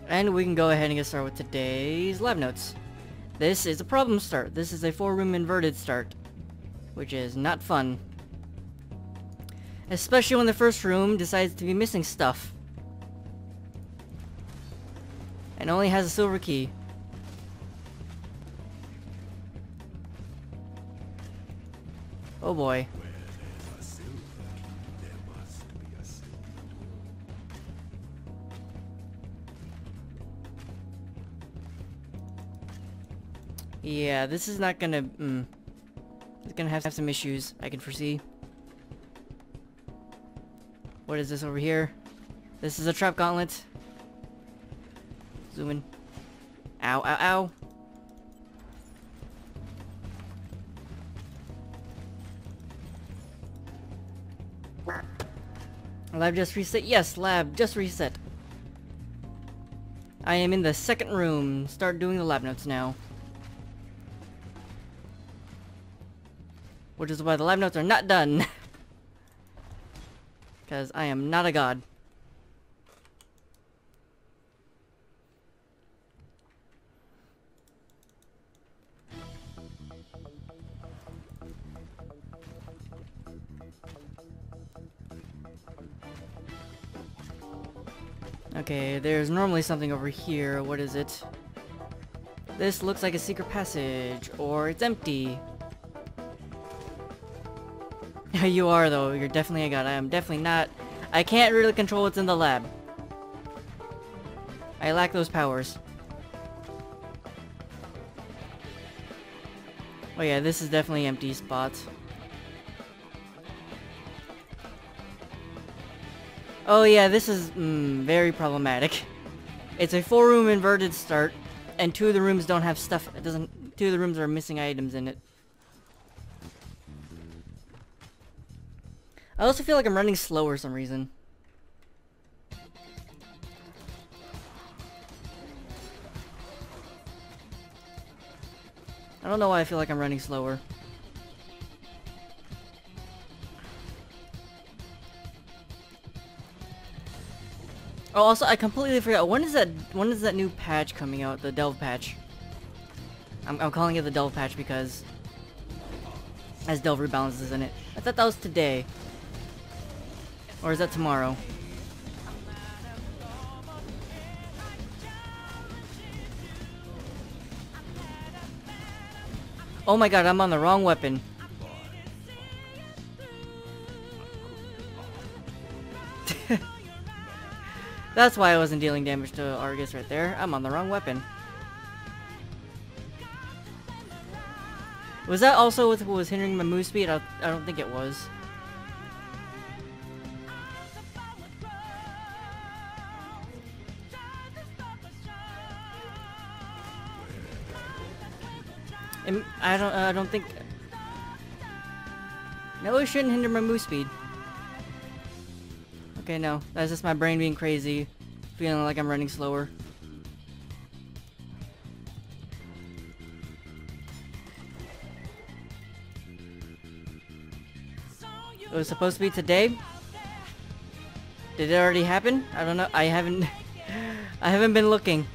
And we can go ahead and get started with today's lab notes. This is a problem start. This is a 4-room inverted start, which is not fun. Especially when the first room decides to be missing stuff. And only has a silver key. Oh boy. Yeah, this is not gonna, it's gonna have some issues, I can foresee. What is this over here? This is a trap gauntlet. Zoom in. Ow, ow, ow. Lab just reset. Yes, lab just reset. I am in the second room. Start doing the lab notes now. Which is why the lab notes are not done. Because I am not a god. Okay, there's normally something over here. What is it? This looks like a secret passage, or it's empty. You are, though. You're definitely a god. I am definitely not. I can't really control what's in the lab. I lack those powers. Oh yeah, this is definitely an empty spot. Oh yeah, this is very problematic. It's a 4-room inverted start, and 2 of the rooms don't have stuff. It doesn't. 2 of the rooms are missing items in it. I also feel like I'm running slow for some reason. I don't know why I feel like I'm running slower. Oh, also, I completely forgot. When is that new patch coming out? The delve patch. I'm calling it the delve patch because has delve rebalances in it. I thought that was today. Or is that tomorrow? Oh my god, I'm on the wrong weapon. That's why I wasn't dealing damage to Argus right there. I'm on the wrong weapon. Was that also what was hindering my move speed? I don't think it was. I don't think. No, it shouldn't hinder my move speed. Okay, no, that's just my brain being crazy, feeling like I'm running slower. It was supposed to be today. Did it already happen? I don't know. I haven't been looking.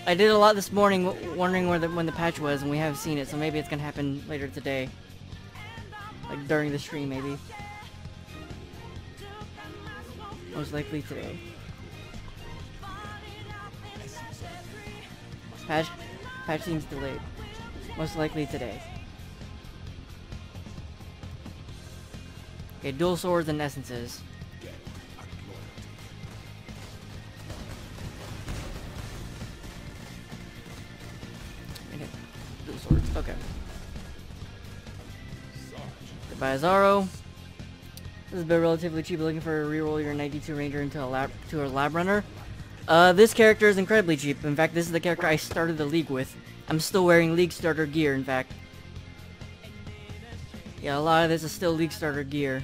I did a lot this morning wondering when the patch was, and we haven't seen it, so maybe it's gonna happen later today. Like during the stream, maybe. Most likely today. Patch seems delayed. Most likely today. Okay, dual swords and essences. Dual swords, okay. Goodbye, Zaro. This has been relatively cheap. Looking for a reroll your 92 Ranger into a lab runner. This character is incredibly cheap. In fact, this is the character I started the league with. I'm still wearing league starter gear, in fact. Yeah, a lot of this is still league starter gear.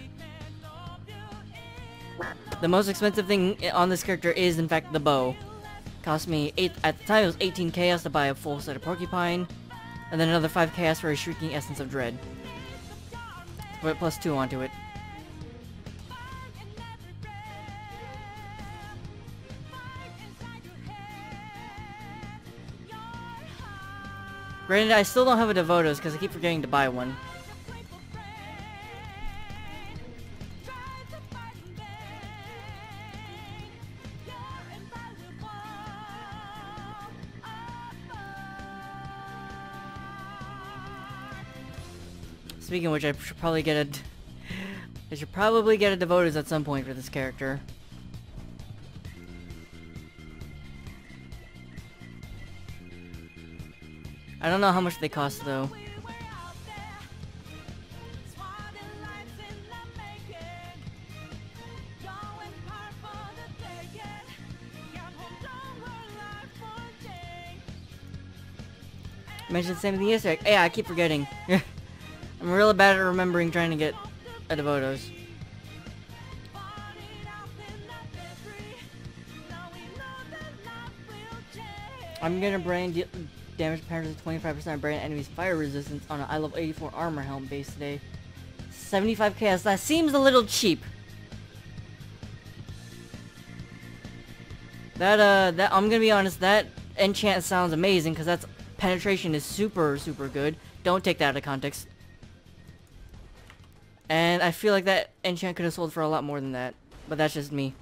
The most expensive thing on this character is, in fact, the bow. Cost me at the time it was 18 chaos to buy a full set of porcupine, and then another 5 chaos for a shrieking essence of dread. Put plus 2 onto it. Granted, I still don't have a Devotos because I keep forgetting to buy one. Speaking of which, I should probably get a... I should probably get a Devotos at some point for this character. I don't know how much they cost though. I mentioned the same thing yesterday. Yeah, I keep forgetting. I'm really bad at remembering trying to get a Devotos. I'm gonna brand damage patterns of 25% brand enemies fire resistance on an I level 84 armor helm base today. 75 chaos. That seems a little cheap. That I'm gonna be honest. That enchant sounds amazing because that's penetration is super good. Don't take that out of context. And I feel like that enchant could have sold for a lot more than that, but that's just me.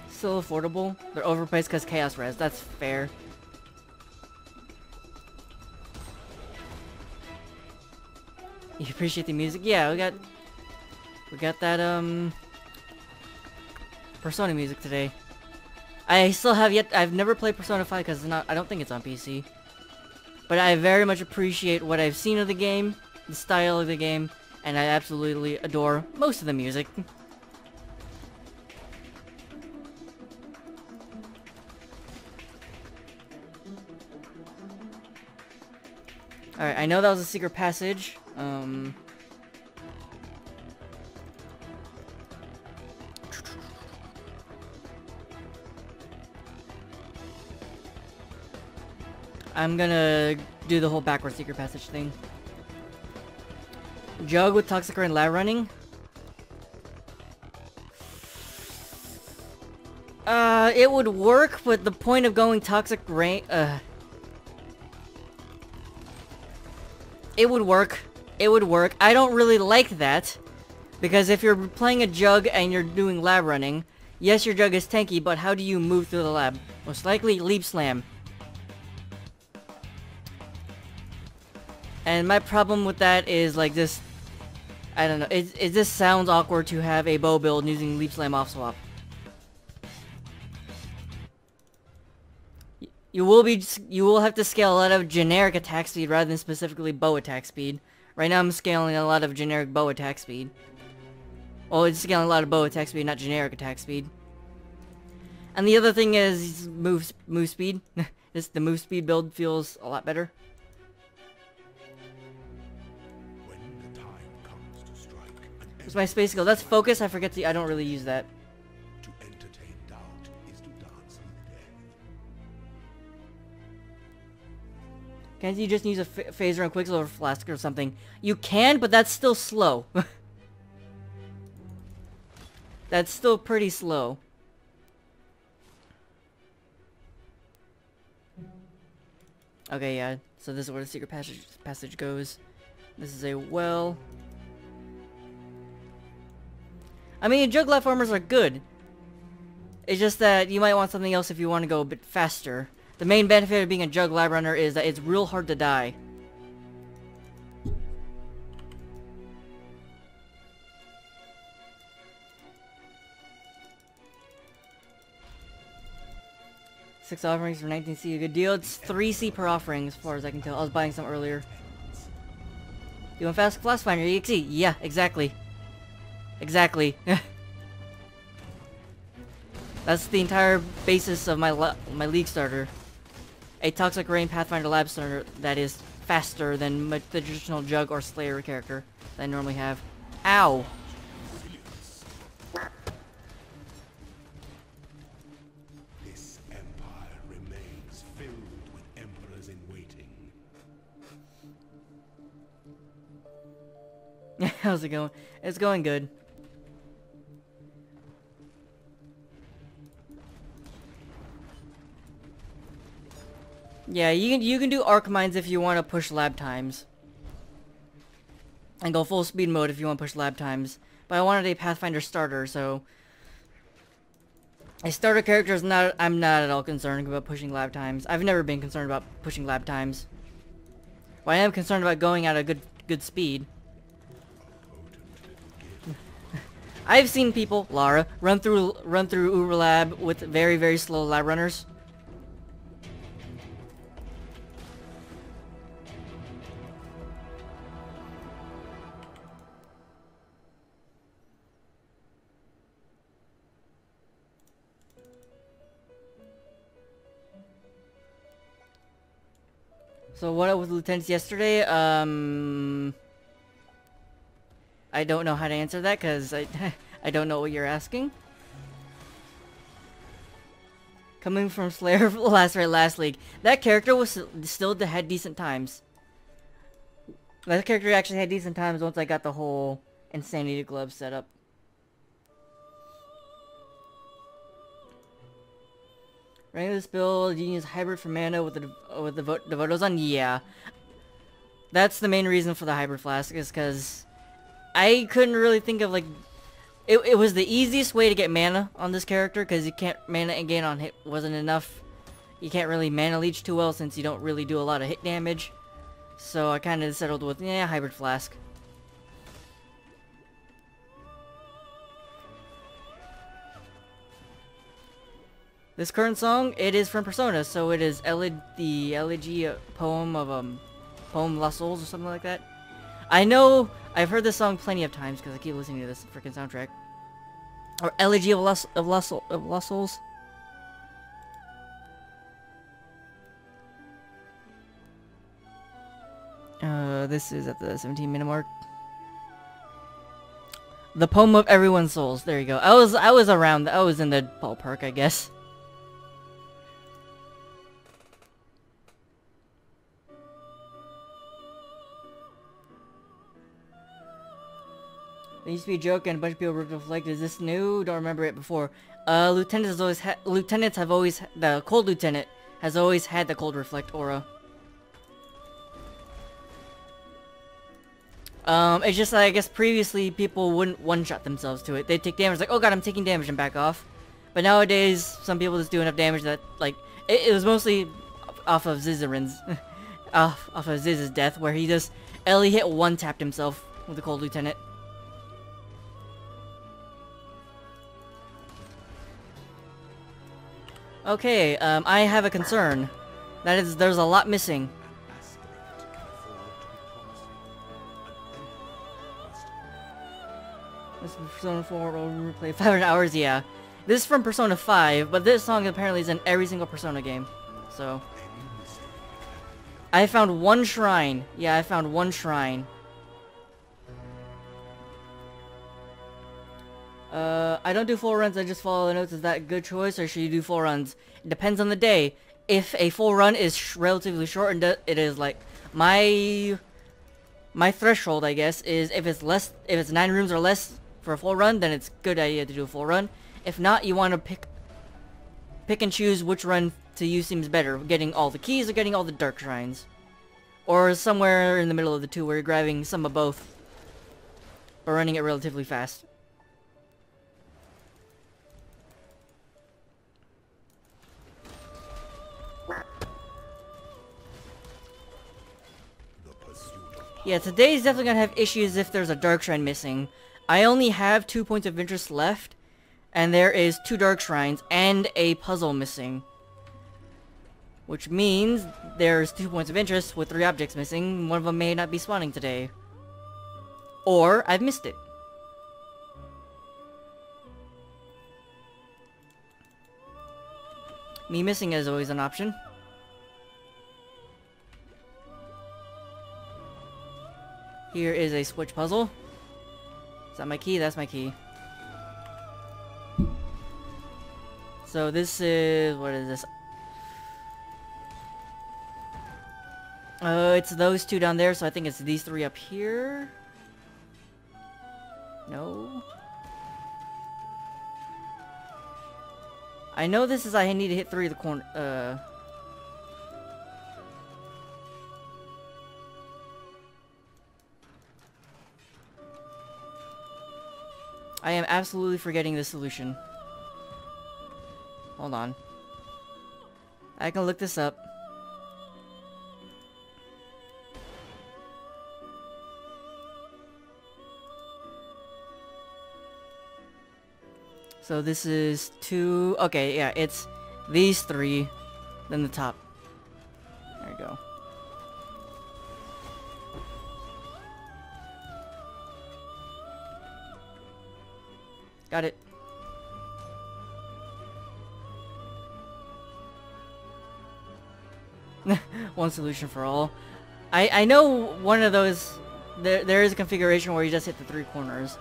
Still affordable. They're overpriced because chaos res. That's fair. You appreciate the music? Yeah, we got that Persona music today. I still have yet. I've never played Persona 5 because it's not. I don't think it's on PC. But I very much appreciate what I've seen of the game, the style of the game, and I absolutely adore most of the music. Alright, I know that was a secret passage. I'm gonna do the whole backward secret passage thing. Jug with Toxic Rain lab running. It would work, but the point of going Toxic Rain, it would work. It would work. I don't really like that. Because if you're playing a Jug and you're doing lab running, yes, your Jug is tanky, but how do you move through the lab? Most likely, Leap Slam. And my problem with that is, like, this... I don't know. It just sounds awkward to have a bow build using Leap Slam off swap. You will have to scale a lot of generic attack speed rather than specifically bow attack speed. Right now I'm scaling a lot of generic bow attack speed. Well, it's scaling a lot of bow attack speed, not generic attack speed. And the other thing is move speed. The move speed build feels a lot better. What's my space skill? That's focus. I forget I don't really use that. To entertain doubt is to dance with death. Can't you just use a phaser and Quicksilver Flask or something? You can, but that's still slow. That's still pretty slow. Okay, yeah. So this is where the secret passage goes. This is a well. I mean, Jug platformers are good. It's just that you might want something else if you want to go a bit faster. The main benefit of being a Jug lab runner is that it's real hard to die. Six offerings for 19C, a good deal. It's 3C per offering as far as I can tell. I was buying some earlier. You want fast Flask Finder EXE? Yeah, exactly. Exactly. That's the entire basis of my League starter. A Toxic Rain Pathfinder Lab starter that is faster than the traditional Jug or Slayer character that I normally have. Ow! This empire remains filled with emperors in waiting. How's it going? It's going good. Yeah, you can do arc mines if you want to push lab times. And go full speed mode if you want to push lab times. But I wanted a Pathfinder starter, so a starter character is not. I'm not at all concerned about pushing lab times. I've never been concerned about pushing lab times. But I am concerned about going at a good speed. I've seen people, Lara, run through POELAB with very slow lab runners. So what with lieutenants yesterday? I don't know how to answer that because I I don't know what you're asking. Coming from Slayer last league, that character was still had decent times. That character actually had decent times once I got the whole Insanity Glove set up. Running this build, you use hybrid for mana with the Devotos on. Yeah, that's the main reason for the hybrid flask, is because I couldn't really think of like it was the easiest way to get mana on this character, because you can't mana gain on hit wasn't enough. You can't really mana leech too well since you don't really do a lot of hit damage. So I kind of settled with hybrid flask. This current song, it is from Persona, so it is the elegy poem of poem La Souls or something like that. I know I've heard this song plenty of times because I keep listening to this freaking soundtrack. Or elegy of La Souls. This is at the 17-minute mark. The poem of everyone's souls. There you go. I was around. I was in the ballpark, I guess. There used to be a joke and a bunch of people ripped off like, is this new? Don't remember it before. Lieutenants have always the cold lieutenant has always had the cold reflect aura. It's just that I guess previously people wouldn't one-shot themselves to it. They'd take damage like, oh god, I'm taking damage, and back off. But nowadays, some people just do enough damage that, like, it was mostly off of Zizarin's, off of Ziz's death, where he just, Ellie hit one-tapped himself with the cold lieutenant. Okay, I have a concern. That is, there's a lot missing. This is Persona 4 replay 500 hours, yeah. This is from Persona 5, but this song apparently is in every single Persona game. So I found one shrine. Yeah, I found one shrine. I don't do full runs, I just follow the notes. Is that a good choice, or should you do full runs? It depends on the day. If a full run is relatively short, and it is like my threshold, I guess, is if it's 9 rooms or less for a full run, then it's a good idea to do a full run. If not, you want to pick and choose which run to you seems better, getting all the keys or getting all the dark shrines, or somewhere in the middle of the two where you're grabbing some of both, but running it relatively fast. Yeah, today's definitely gonna have issues if there's a dark shrine missing. I only have 2 points of interest left, and there is 2 dark shrines and a puzzle missing. Which means there's 2 points of interest with 3 objects missing. One of them may not be spawning today. Or I've missed it. Me missing is always an option. Here is a switch puzzle. Is that my key? That's my key. So this is... what is this? It's those 2 down there, so I think it's these 3 up here. No. I know this is I need to hit 3 of the corner. I am absolutely forgetting this solution. Hold on. I can look this up. So this is 2... Okay, yeah, it's these 3, then the top. There you go. Got it. One solution for all. I know one of those... There is a configuration where you just hit the 3 corners.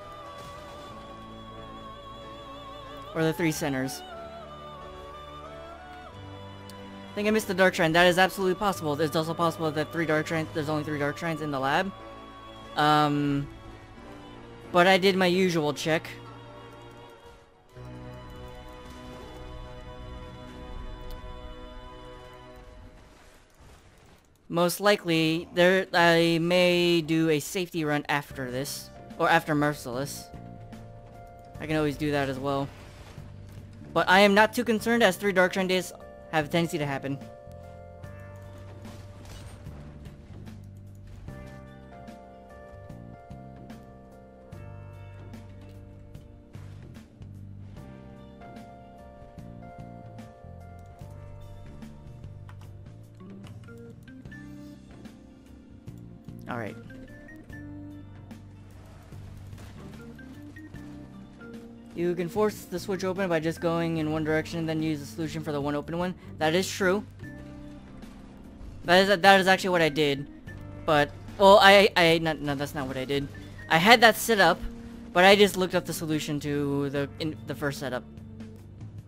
Or the 3 centers. I think I missed the dark shrine. That is absolutely possible. It's also possible that there's only 3 dark shrines in the lab. But I did my usual check. Most likely, I may do a safety run after this. Or after Merciless. I can always do that as well. But I am not too concerned as 3 Dark Shrine days have a tendency to happen. Alright. You can force the switch open by just going in one direction and then use the solution for the one open one. That is true. That is actually what I did. But, well, no, that's not what I did. I had that set up, but I just looked up the solution to the first setup.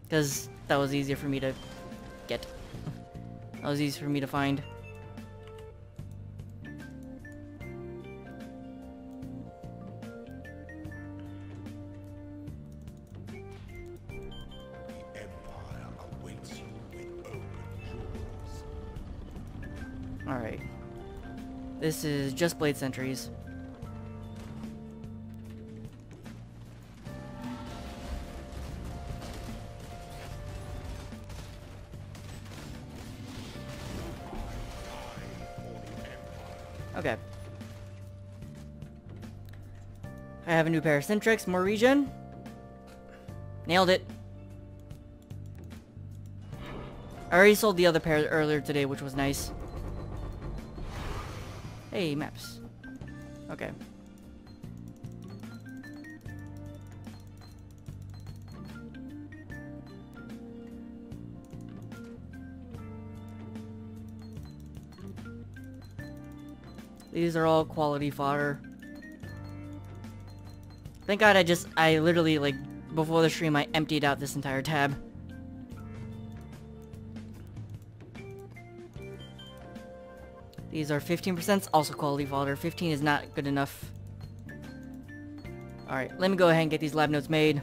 Because that was easier for me to get. That was easier for me to find. Alright. This is just blade sentries. Okay. I have a new pair of Centrex, more regen. Nailed it. I already sold the other pair earlier today, which was nice. Hey, maps. Okay. These are all quality fodder. Thank God I literally, like, before the stream, I emptied out this entire tab. These are 15%, also quality fodder. 15 is not good enough. Alright, let me go ahead and get these lab notes made.